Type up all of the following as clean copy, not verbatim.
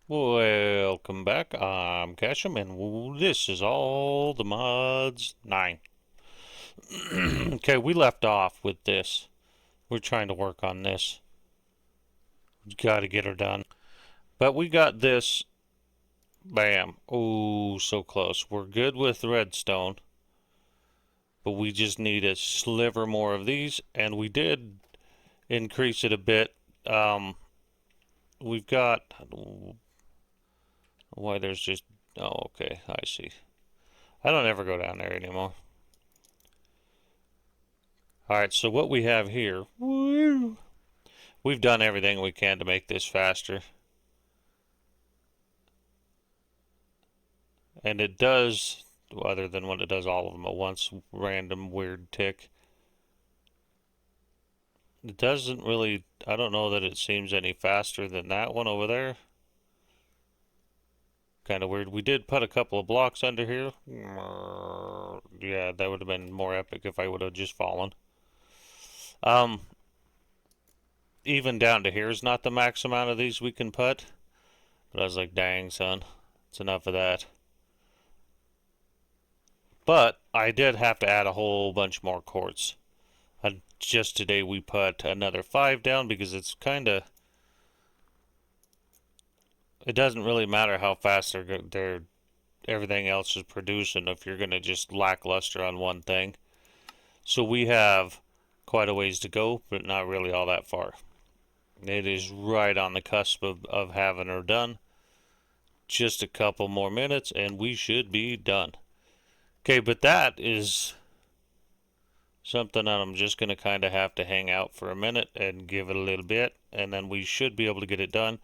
Welcome back. I'm Casham, and this is all the mods 9. Okay, we left off with this. We're trying to work on this. Got to get her done. But we got this. Bam. Oh, so close. We're good with redstone, but we just need a sliver more of these, and we did increase it a bit. We've got. Why there's just. Oh, okay. I see. I don't ever go down there anymore. Alright, so what we have here, we've done everything we can to make this faster. And it does, other than when it does all of them at once, random weird tick. It doesn't really, I don't know that it seems any faster than that one over there. Kind of weird. We did put a couple of blocks under here. Yeah, that would have been more epic if I would have just fallen. Even down to here is not the max amount of these we can put. But I was like, dang, son, it's enough of that. But I did have to add a whole bunch more quartz. Just today we put another 5 down because it's kind of... It doesn't really matter how fast everything else is producing if you're going to just lackluster on one thing. So we have quite a ways to go, but not really all that far. It is right on the cusp of having her done. Just a couple more minutes and we should be done. Okay, but that is something that I'm just going to kind of have to hang out for a minute and give it a little bit, and then we should be able to get it done.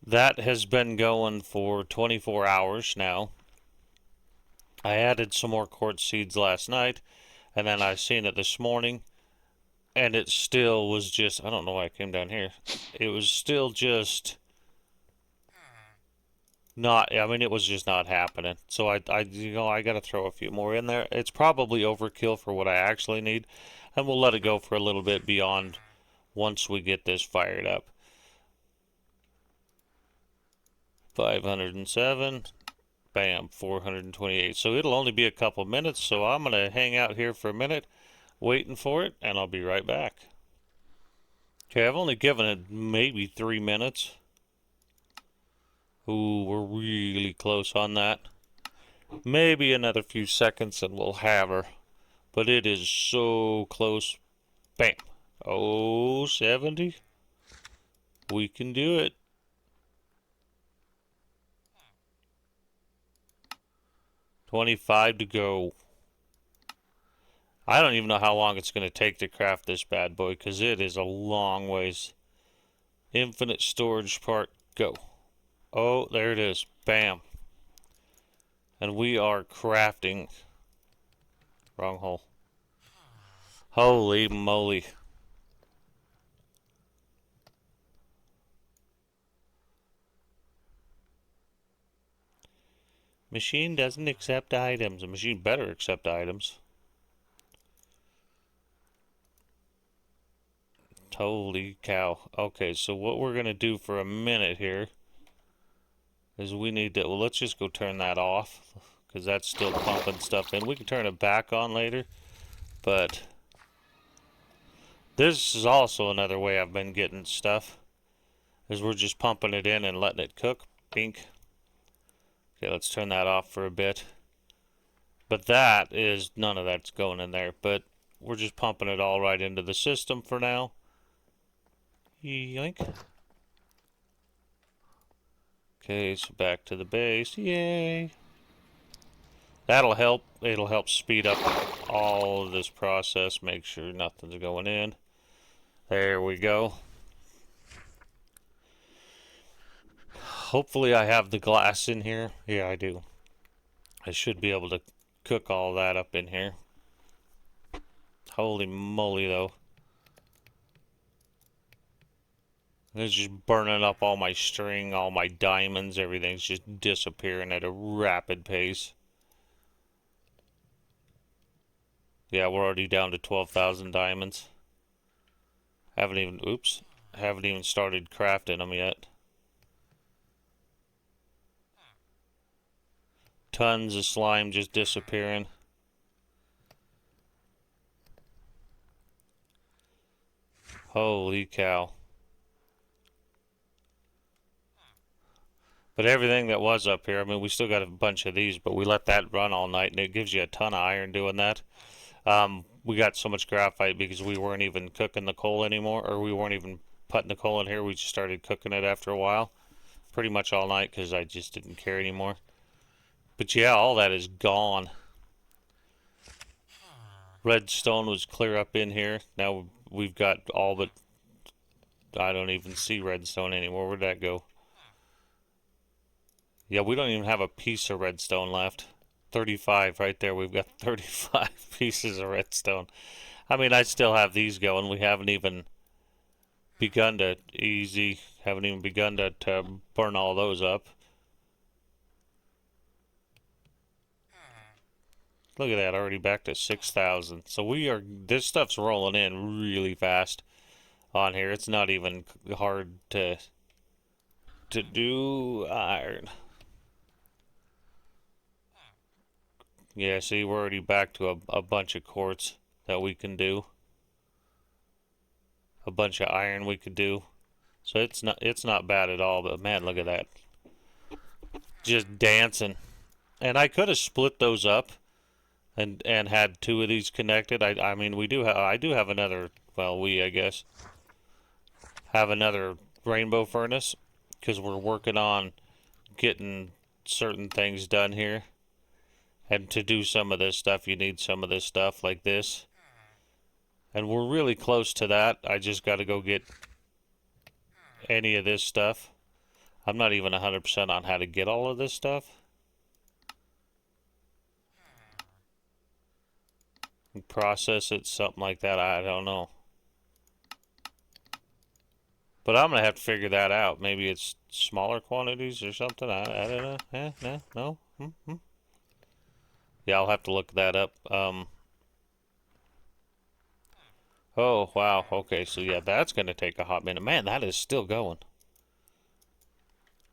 That has been going for 24 hours now. I added some more quartz seeds last night, and then I seen it this morning, and it still was just, I don't know why I came down here. It was still just not, I mean, it was just not happening. So I got to throw a few more in there. It's probably overkill for what I actually need, and we'll let it go for a little bit beyond once we get this fired up. 507, bam, 428. So it'll only be a couple minutes, so I'm going to hang out here for a minute waiting for it, and I'll be right back. Okay, I've only given it maybe 3 minutes. Ooh, we're really close on that. Maybe another few seconds and we'll have her. But it is so close. Bam. Oh, 70. We can do it. 25 to go. I don't even know how long it's going to take to craft this bad boy, because it is a long ways. Infinite storage part, go. Oh, there it is. Bam. And we are crafting. Wrong hole. Holy moly. Machine doesn't accept items. A machine better accept items. Holy cow. Okay, so what we're going to do for a minute here is we need to... Well, let's just go turn that off, because that's still pumping stuff in. We can turn it back on later, but... This is also another way I've been getting stuff, is we're just pumping it in and letting it cook. Pink. Okay, let's turn that off for a bit. But that is... None of that's going in there, but we're just pumping it all right into the system for now. Yoink. Okay, so back to the base. Yay! That'll help. It'll help speed up all of this process. Make sure nothing's going in. There we go. Hopefully I have the glass in here. Yeah, I do. I should be able to cook all that up in here. Holy moly, though. It's just burning up all my string, all my diamonds. Everything's just disappearing at a rapid pace. Yeah, we're already down to 12,000 diamonds. Haven't even started crafting them yet. Tons of slime just disappearing. Holy cow. But everything that was up here, I mean, we still got a bunch of these, but we let that run all night, and it gives you a ton of iron doing that. We got so much graphite because we weren't even cooking the coal anymore, or we weren't even putting the coal in here. We just started cooking it after a while. Pretty much all night because I just didn't care anymore. But yeah, all that is gone. Redstone was clear up in here. Now we've got all but... I don't even see redstone anymore. Where'd that go? Yeah, we don't even have a piece of redstone left. 35 right there. We've got 35 pieces of redstone. I mean, I still have these going. We haven't even begun to burn all those up. Look at that, already back to 6,000. So this stuff's rolling in really fast on here. It's not even hard to do iron. Yeah, see, we're already back to a bunch of quartz that we can do. A bunch of iron we could do. So it's not bad at all, but man, look at that. Just dancing. And I could have split those up and had two of these connected. I mean, I do have another, well, I guess have another rainbow furnace because we're working on getting certain things done here. And to do some of this stuff, you need some of this stuff like this. And we're really close to that. I just got to go get any of this stuff. I'm not even 100% on how to get all of this stuff. Process it, something like that. I don't know. But I'm going to have to figure that out. Maybe it's smaller quantities or something. I don't know. No. Yeah, I'll have to look that up. Oh, wow. Okay, so yeah, that's going to take a hot minute. Man, that is still going.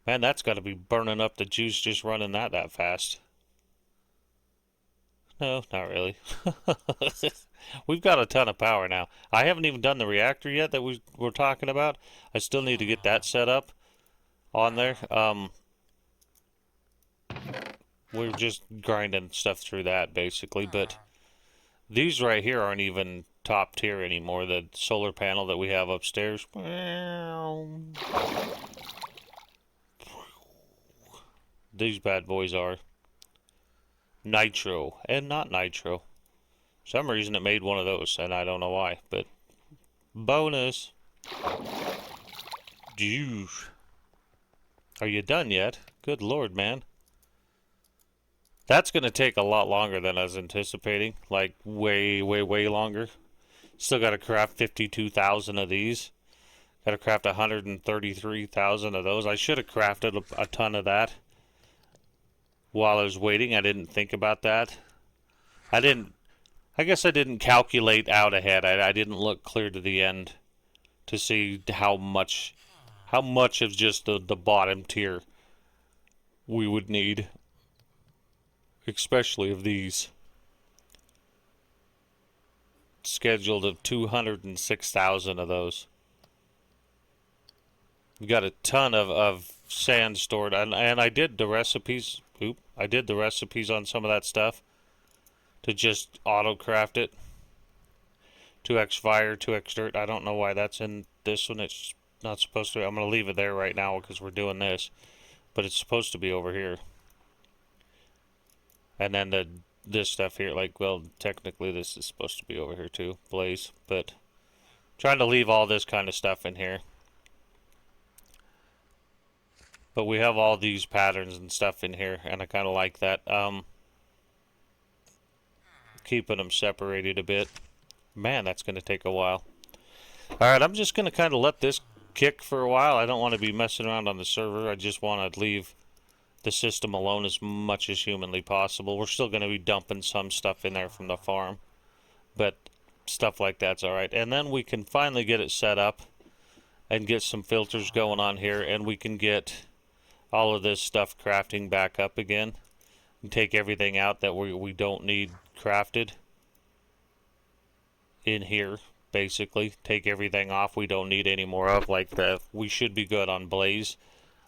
Man, that's got to be burning up the juice just running that fast. No, not really. We've got a ton of power now. I haven't even done the reactor yet that we're talking about. I still need to get that set up on there. We're just grinding stuff through that, basically. But these right here aren't even top tier anymore. The solar panel that we have upstairs. These bad boys are nitro and not nitro. For some reason it made one of those, and I don't know why, but bonus. Juice. Are you done yet? Good lord, man. That's going to take a lot longer than I was anticipating. Like, way longer. Still got to craft 52,000 of these. Got to craft 133,000 of those. I should have crafted a ton of that while I was waiting. I didn't think about that. I guess I didn't calculate out ahead. I didn't look clear to the end to see how much of just the bottom tier we would need. Especially of these. Scheduled of 206,000 of those. We got a ton of sand stored, and I did the recipes. I did the recipes on some of that stuff to just auto craft it. 2x fire, 2x dirt. I don't know why that's in this one. It's not supposed to be. I'm going to leave it there right now because we're doing this, but it's supposed to be over here. And then this stuff here, like, well, technically this is supposed to be over here too, blaze, but trying to leave all this kind of stuff in here. But we have all these patterns and stuff in here, and I kind of like that. Keeping them separated a bit. Man, that's going to take a while. Alright, I'm just going to kind of let this kick for a while. I don't want to be messing around on the server. I just want to leave the system alone as much as humanly possible. We're still going to be dumping some stuff in there from the farm, but stuff like that's alright. And then we can finally get it set up and get some filters going on here, and we can get all of this stuff crafting back up again. and take everything out that we don't need crafted in here. Basically, take everything off we don't need any more of. Like we should be good on blaze,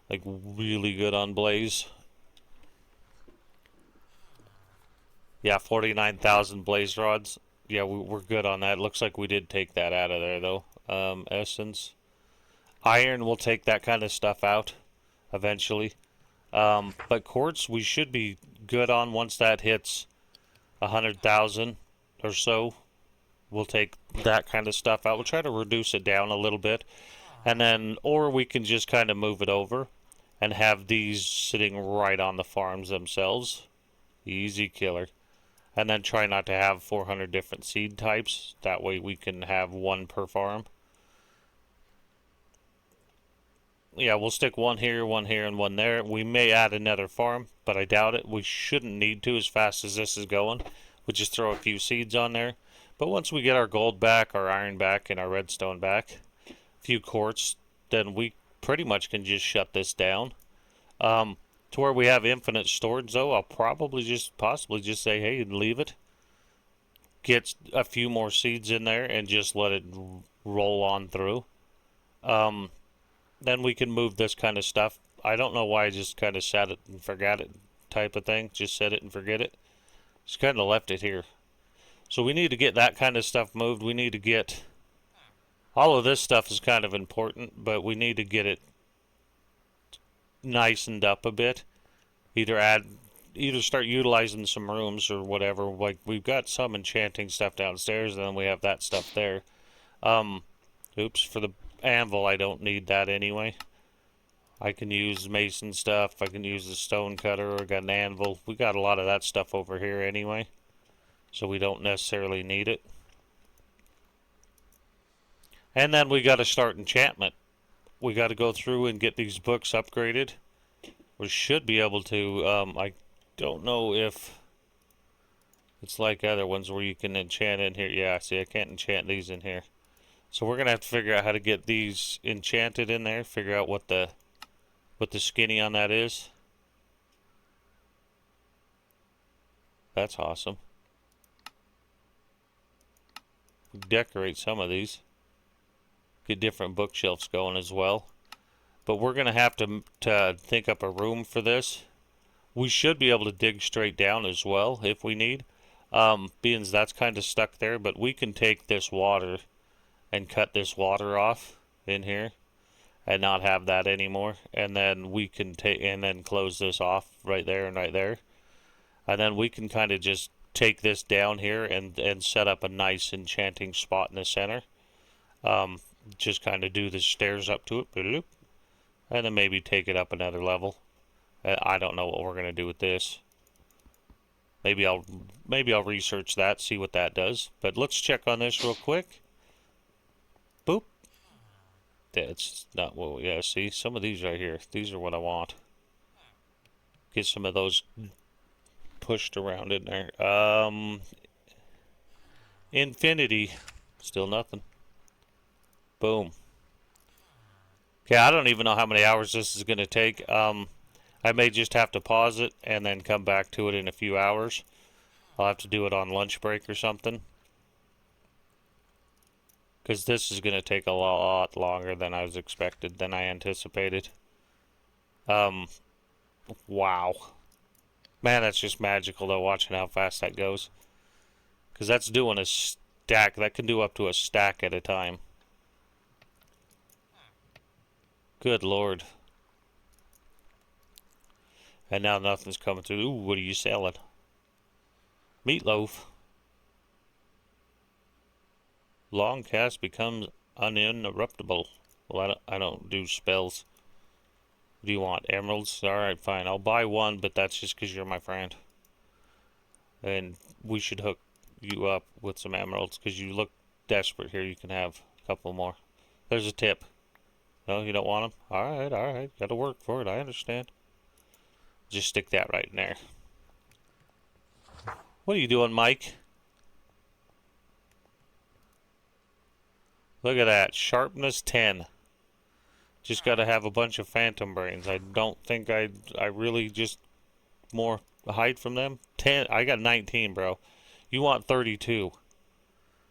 like really good on blaze. Yeah, 49,000 blaze rods. Yeah, we're good on that. Looks like we did take that out of there though. Essence, iron, we'll take that kind of stuff out eventually. But quartz, we should be good on once that hits 100,000 or so. We'll take that kind of stuff out. We'll try to reduce it down a little bit. And then, or we can just kind of move it over and have these sitting right on the farms themselves. Easy killer. And then try not to have 400 different seed types. That way we can have one per farm. Yeah, we'll stick one here, and one there. We may add another farm, but I doubt it. We shouldn't need to as fast as this is going. We'll just throw a few seeds on there. But once we get our gold back, our iron back, and our redstone back, a few quartz, then we pretty much can just shut this down. To where we have infinite storage, though, I'll probably possibly just say, hey, leave it. Get a few more seeds in there and just let it roll on through. Then we can move this kind of stuff. I don't know why I just kind of set it and forgot it type of thing. Just set it and forget it. Just kind of left it here. So we need to get that kind of stuff moved. We need to get... all of this stuff is kind of important, but we need to get it nicened up a bit. Either start utilizing some rooms or whatever. Like, we've got some enchanting stuff downstairs, and then we have that stuff there. Oops, for the anvil, I don't need that anyway. I can use mason stuff. I can use the stone cutter. I got an anvil. We got a lot of that stuff over here anyway, so we don't necessarily need it. And then we got to start enchantment. We got to go through and get these books upgraded. We should be able to. I don't know if it's like other ones where you can enchant in here. Yeah, see, I can't enchant these in here. So we're gonna have to figure out how to get these enchanted in there. Figure out what the skinny on that is. That's awesome. Decorate some of these. Get different bookshelves going as well. But we're gonna have to think up a room for this. We should be able to dig straight down as well if we need. Being that's kind of stuck there, but we can take this water and cut this water off in here and not have that anymore. And then we can close this off right there and right there. And then we can kind of just take this down here and set up a nice enchanting spot in the center. Just kind of do the stairs up to it. And then maybe take it up another level. I don't know what we're going to do with this. Maybe I'll research that, see what that does. But let's check on this real quick. Boop. That's not what yeah, see, some of these right here. These are what I want. Get some of those pushed around in there. Infinity. Still nothing. Boom. Okay, I don't even know how many hours this is going to take. I may just have to pause it and then come back to it in a few hours. I'll have to do it on lunch break or something. Because this is going to take a lot longer than I anticipated. Wow. Man, that's just magical though, watching how fast that goes. Because that's doing a stack. That can do up to a stack at a time. Good lord. And now nothing's coming through. Ooh, what are you selling? Meatloaf. Long cast becomes uninterruptible. Well, I don't do spells. What do you want? Emeralds? Alright, fine. I'll buy one, but that's just because you're my friend. And we should hook you up with some emeralds because you look desperate here. You can have a couple more. There's a tip. No, you don't want them? Alright, alright. Gotta work for it. I understand. Just stick that right in there. What are you doing, Mike? Look at that. Sharpness 10. Just gotta have a bunch of phantom brains. I don't think I really just take more height from them? 10. I got 19, bro. You want 32.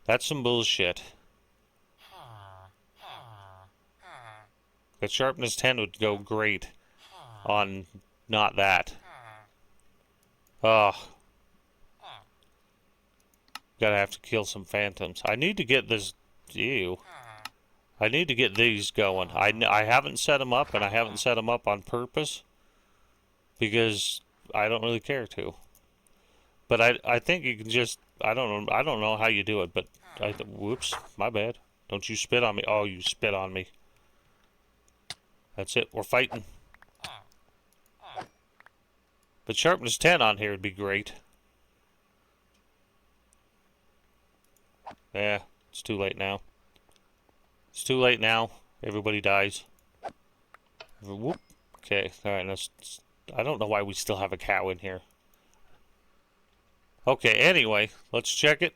That's some bullshit. The sharpness 10 would go great on not that. Oh. Gotta have to kill some phantoms. I need to get this... Ew. I need to get these going. I haven't set them up, and I haven't set them up on purpose. Because I don't really care to. But I think you can just... I don't know how you do it, but... whoops. My bad. Don't you spit on me. Oh, you spit on me. That's it. We're fighting. But sharpness 10 on here would be great. Yeah, it's too late now. It's too late now. Everybody dies. Whoop. Okay, alright, I don't know why we still have a cow in here. Okay, anyway, let's check it.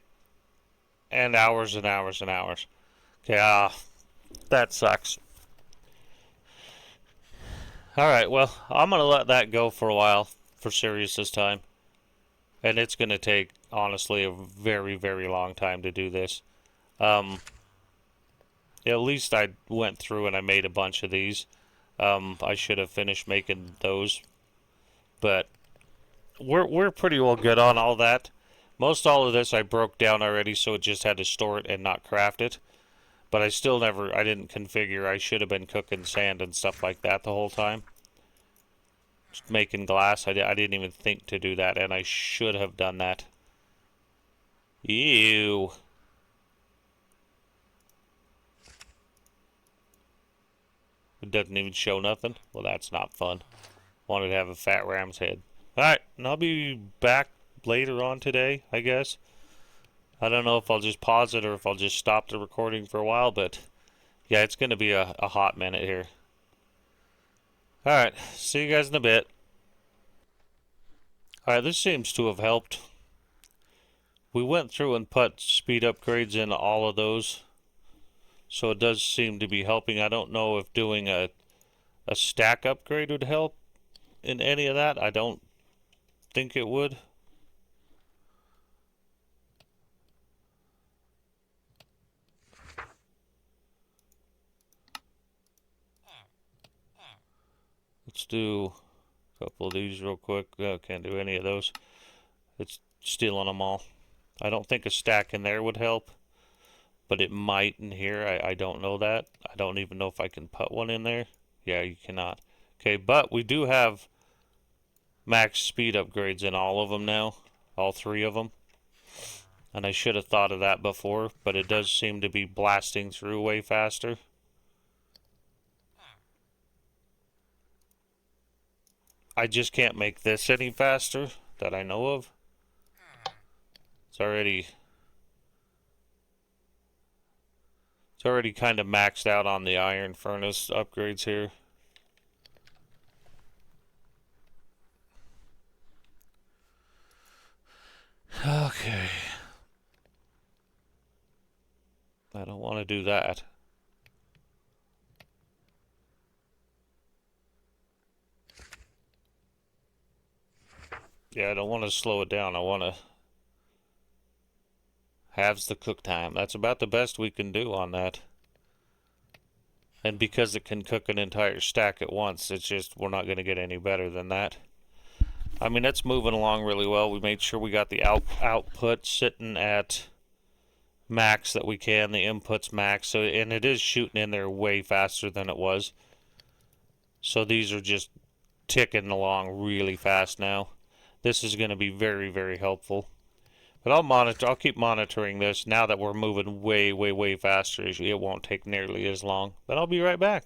And hours and hours and hours. Okay, that sucks. Alright, well, I'm gonna let that go for a while, for serious this time. And it's gonna take, honestly, a very, very long time to do this. At least I went through and I made a bunch of these. I should have finished making those. But we're pretty well good on all that. Most all of this I broke down already, so it just had to store it and not craft it. But I still I didn't configure. I should have been cooking sand and stuff like that the whole time. Just making glass. I didn't even think to do that, and I should have done that. Ew. It doesn't even show nothing. Well, that's not fun. Wanted to have a fat ram's head. Alright, and I'll be back later on today, I guess. I don't know if I'll just pause it or if I'll just stop the recording for a while, but yeah, it's going to be a hot minute here. Alright, see you guys in a bit. Alright, this seems to have helped. We went through and put speed upgrades in all of those, so it does seem to be helping. I don't know if doing a stack upgrade would help in any of that. I don't think it would. Let's do a couple of these real quick. Can't do any of those. It's stealing them all. I don't think a stack in there would help, but it might in here. I don't know that. I don't even know if I can put one in there. Yeah, you cannot. Okay, but we do have max speed upgrades in all of them now. All 3 of them. And I should have thought of that before, but it does seem to be blasting through way faster. I just can't make this any faster that I know of. It's already kind of maxed out on the iron furnace upgrades here. Okay. I don't want to do that. Yeah, I don't want to slow it down. I want to halves the cook time. That's about the best we can do on that. And because it can cook an entire stack at once, it's just, we're not going to get any better than that. I mean, it's moving along really well. We made sure we got the output sitting at max that we can, the inputs max. So, and it is shooting in there way faster than it was. So these are just ticking along really fast now. This is going to be very, very helpful. But I'll keep monitoring this now that we're moving way, way, way faster. It won't take nearly as long. But I'll be right back.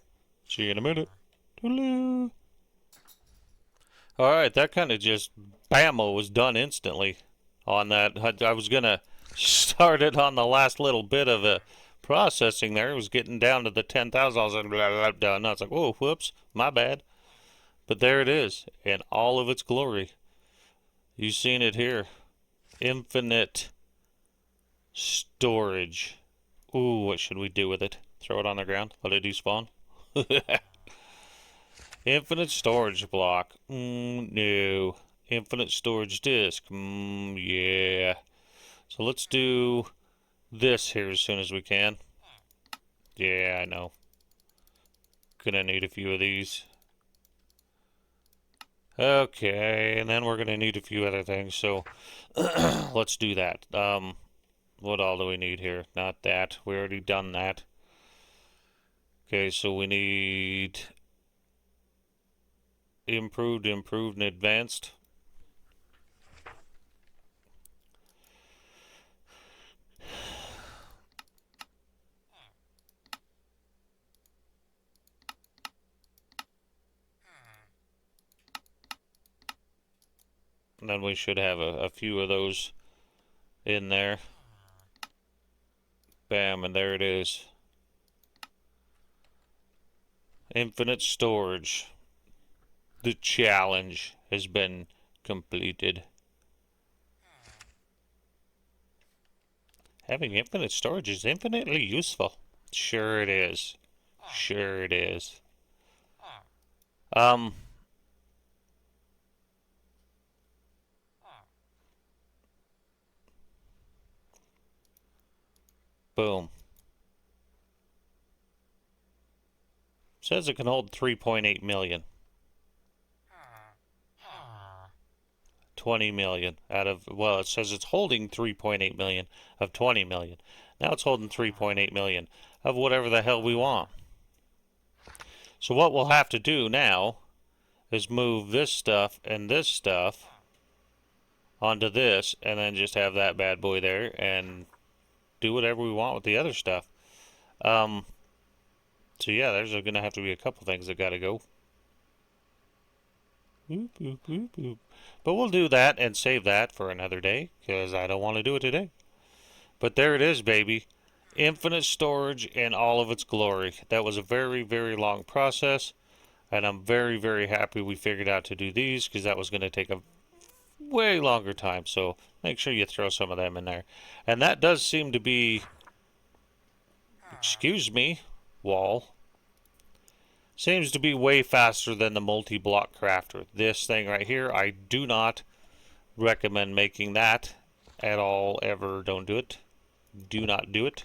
See you in a minute. Toodaloo. Alright, that kind of just bammo was done instantly on that. I was going to start it on the last little bit of processing there. It was getting down to the 10,000. I was like, blah, blah, blah. And I was like, oh, whoops, my bad. But there it is in all of its glory. You've seen it here. Infinite storage. Ooh, what should we do with it? Throw it on the ground? Let it despawn? Infinite storage block. No. Infinite storage disk. Yeah. So let's do this here as soon as we can. Yeah, I know. Gonna need a few of these. Okay, and then we're gonna need a few other things, so let's do that. What all do we need here? Not that. We already done that. Okay, so we need improved, and advanced. And then we should have a few of those in there. Bam, and there it is. Infinite storage. The challenge has been completed. Having infinite storage is infinitely useful. Sure it is. Sure it is. Um, boom. Says it can hold 3.8 million. 20 million out of, well, it says it's holding 3.8 million of 20 million. Now it's holding 3.8 million of whatever the hell we want. So what we'll have to do now is move this stuff and this stuff onto this, and then just have that bad boy there and do whatever we want with the other stuff. So yeah, there's going to have to be a couple things that got to go. Boop, boop, boop, boop. But we'll do that and save that for another day, because I don't want to do it today. But there it is, baby. Infinite storage in all of its glory. That was a very, very long process, and I'm very, very happy we figured out to do these, because that was going to take a way longer time. So make sure you throw some of them in there. And that does seem to be, excuse me, wall, seems to be way faster than the multi-block crafter. This thing right here, I do not recommend making that at all, ever. Don't do it. Do not do it.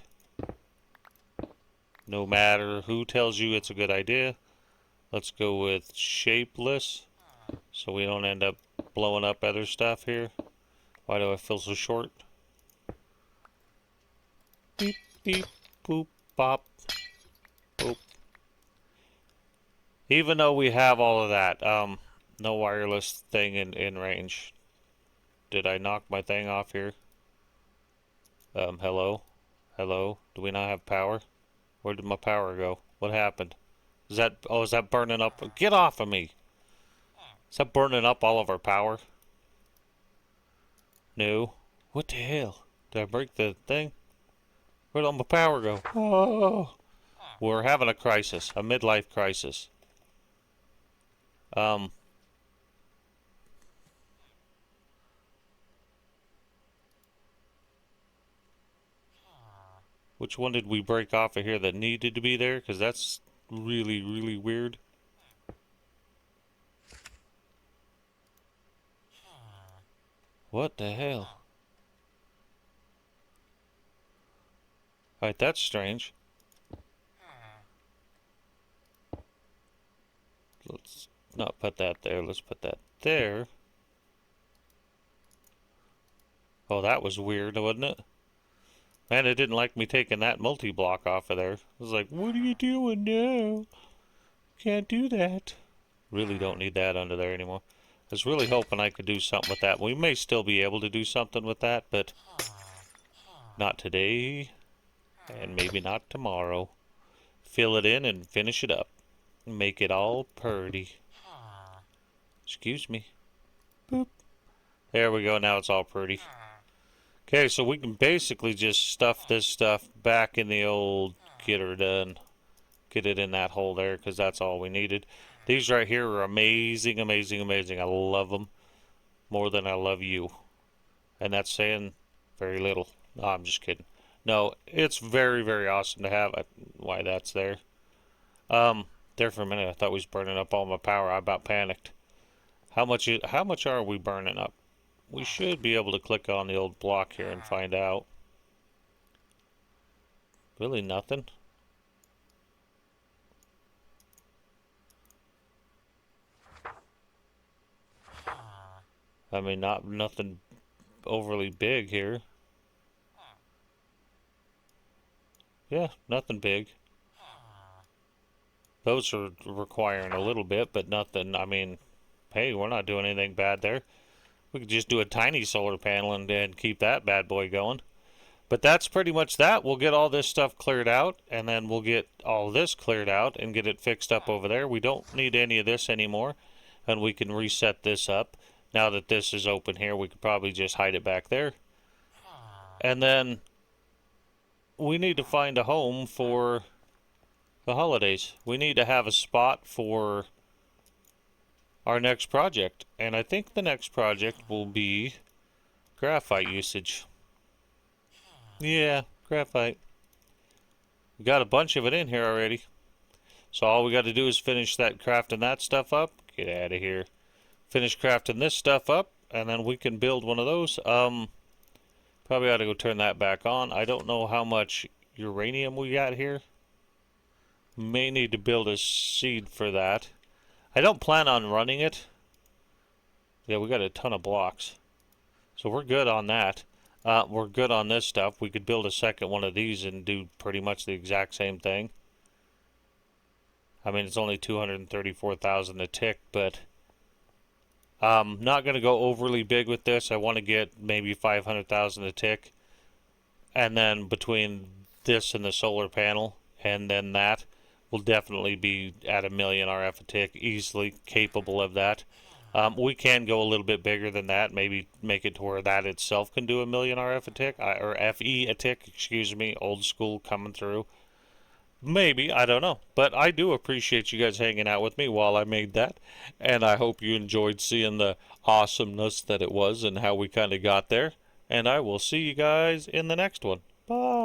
No matter who tells you it's a good idea. Let's go with shapeless, so we don't end up blowing up other stuff here. Why do I feel so short? Beep, beep, boop, bop, boop. Even though we have all of that, no wireless thing in range. Did I knock my thing off here? Hello? Hello? Do we not have power? Where did my power go? What happened? Is that, oh, is that burning up? Get off of me! Is that burning up all of our power? No. What the hell? Did I break the thing? Where'd all my power go? Oh! We're having a crisis. A midlife crisis. Which one did we break off of here that needed to be there? Because that's really, really weird. What the hell? Alright, that's strange. Let's not put that there. Let's put that there. Oh, that was weird, wasn't it? Man, it didn't like me taking that multi-block off of there. It was like, what are you doing now? Can't do that. Really don't need that under there anymore. I was really hoping I could do something with that. We may still be able to do something with that, but not today, and maybe not tomorrow. Fill it in and finish it up. Make it all purty. Excuse me. Boop. There we go, now it's all pretty. Okay, so we can basically just stuff this stuff back in the old get her done. Get it in that hole there, because that's all we needed. These right here are amazing, amazing, amazing. I love them more than I love you. And that's saying very little. No, I'm just kidding. No, it's very, very awesome to have. Why that's there. There for a minute, I thought we was burning up all my power. I about panicked. How much are we burning up? We should be able to click on the old block here and find out. Really nothing. I mean, nothing overly big here. Yeah, nothing big. Those are requiring a little bit, but nothing. I mean, hey, we're not doing anything bad there. We could just do a tiny solar panel and keep that bad boy going. But that's pretty much that. We'll get all this stuff cleared out, and then we'll get all this cleared out and get it fixed up over there. We don't need any of this anymore, and we can reset this up. Now that this is open here, we could probably just hide it back there. And then we need to find a home for the holidays. We need to have a spot for our next project. And I think the next project will be graphite usage. Yeah, graphite. We got a bunch of it in here already. So all we got to do is finish that crafting that stuff up. Get out of here. Finish crafting this stuff up, and then we can build one of those. Probably ought to go turn that back on. I don't know how much uranium we got here. May need to build a seed for that. I don't plan on running it. Yeah, we got a ton of blocks. So we're good on that. We're good on this stuff. We could build a second one of these and do pretty much the exact same thing. I mean, it's only 234,000 a tick, but not going to go overly big with this. I want to get maybe 500,000 a tick. And then between this and the solar panel and then that, we'll definitely be at 1,000,000 RF a tick, easily capable of that. We can go a little bit bigger than that, maybe make it to where that itself can do 1,000,000 RF a tick, or FE a tick, excuse me, old school coming through. Maybe, I don't know. But I do appreciate you guys hanging out with me while I made that, and I hope you enjoyed seeing the awesomeness that it was and how we kind of got there. And I will see you guys in the next one. Bye!